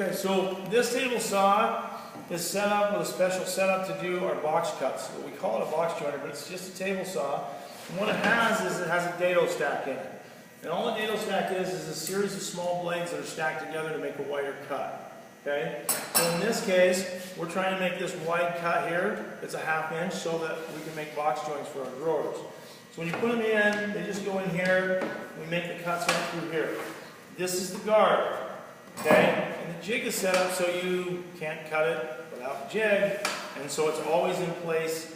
Okay, so this table saw is set up with a special setup to do our box cuts. We call it a box joiner, but it's just a table saw. And what it has is it has a dado stack in it. And all a dado stack is a series of small blades that are stacked together to make a wider cut. Okay? So in this case, we're trying to make this wide cut here. It's a 1/2 inch so that we can make box joints for our drawers. So when you put them in, they just go in here. We make the cuts right through here. This is the guard. Okay? And the jig is set up so you can't cut it without the jig. And so it's always in place.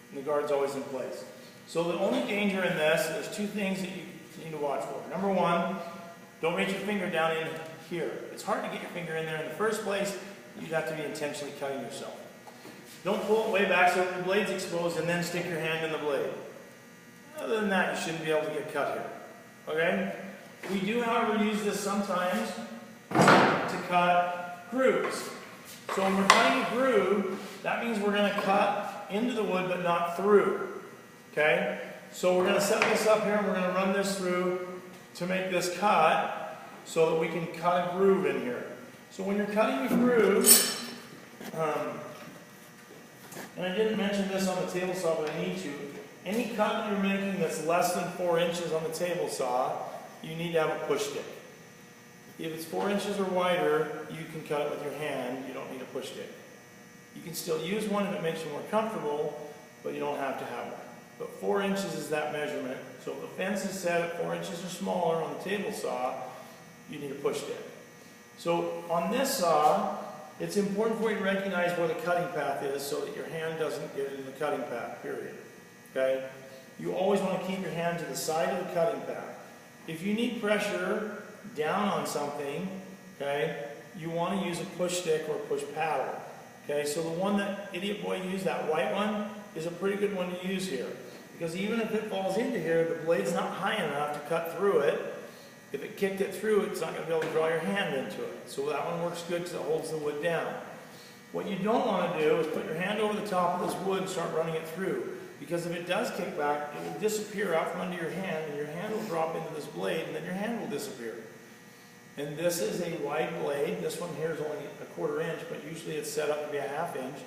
And the guard's always in place. So the only danger in this, there's 2 things that you need to watch for. Number 1, don't reach your finger down in here. It's hard to get your finger in there in the first place. You'd have to be intentionally cutting yourself. Don't pull it way back so that the blade's exposed and then stick your hand in the blade. Other than that, you shouldn't be able to get cut here. Okay? We do, however, use this sometimes to cut grooves. So when we're cutting a groove, that means we're going to cut into the wood but not through. Okay? So we're going to set this up here and we're going to run this through to make this cut so that we can cut a groove in here. So when you're cutting a groove, and I didn't mention this on the table saw, but I need to, any cut that you're making that's less than 4 inches on the table saw, you need to have a push stick. If it's 4 inches or wider, you can cut it with your hand. You don't need a push stick. You can still use one if it makes you more comfortable, but you don't have to have one. But 4 inches is that measurement. So if the fence is set at 4 inches or smaller on the table saw, you need a push stick. So on this saw, it's important for you to recognize where the cutting path is so that your hand doesn't get into the cutting path, period. Okay? You always want to keep your hand to the side of the cutting path. If you need pressure down on something, okay, you want to use a push stick or a push paddle. Okay, so the one that Idiot Boy used, that white one, is a pretty good one to use here. Because even if it falls into here, the blade's not high enough to cut through it. If it kicked it through, it's not going to be able to draw your hand into it. So that one works good because it holds the wood down. What you don't want to do is put your hand over the top of this wood and start running it through. Because if it does kick back, it will disappear out from under your hand, and your hand will drop into this blade, and then your hand will disappear. And this is a wide blade. This one here is only a 1/4 inch, but usually it's set up to be a 1/2 inch,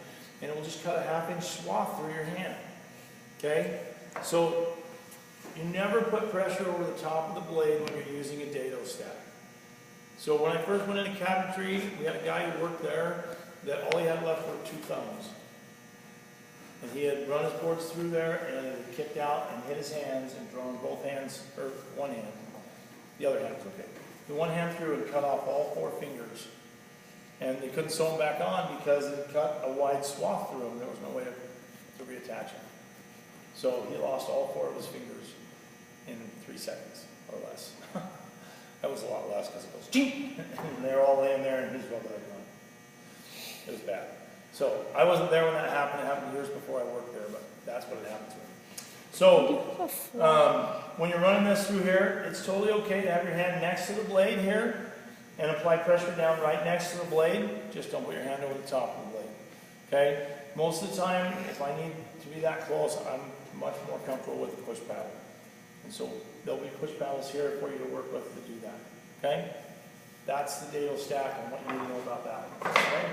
and it will just cut a 1/2 inch swath through your hand. Okay? So you never put pressure over the top of the blade when you're using a dado stack. So when I first went into cabinetry, we had a guy who worked there that all he had left were 2 thumbs. And he had run his boards through there and it had kicked out and hit his hands and drawn both hands, or one hand. The other hand was okay. The one hand through and cut off all 4 fingers. And they couldn't sew them back on because it cut a wide swath through them. There was no way to reattach them. So he lost all 4 of his fingers in 3 seconds or less. That was a lot less because it goes ching, and they're all laying there and he's rubbing it on. It was bad. So I wasn't there when that happened. It happened years before I worked there, but that's what had happened to me. So when you're running this through here, it's totally okay to have your hand next to the blade here and apply pressure down right next to the blade. Just don't put your hand over the top of the blade. Okay? Most of the time, if I need to be that close, I'm much more comfortable with the push paddle. And so there'll be push paddles here for you to work with to do that. Okay? That's the Dado Stack and what you need to know about that. Okay?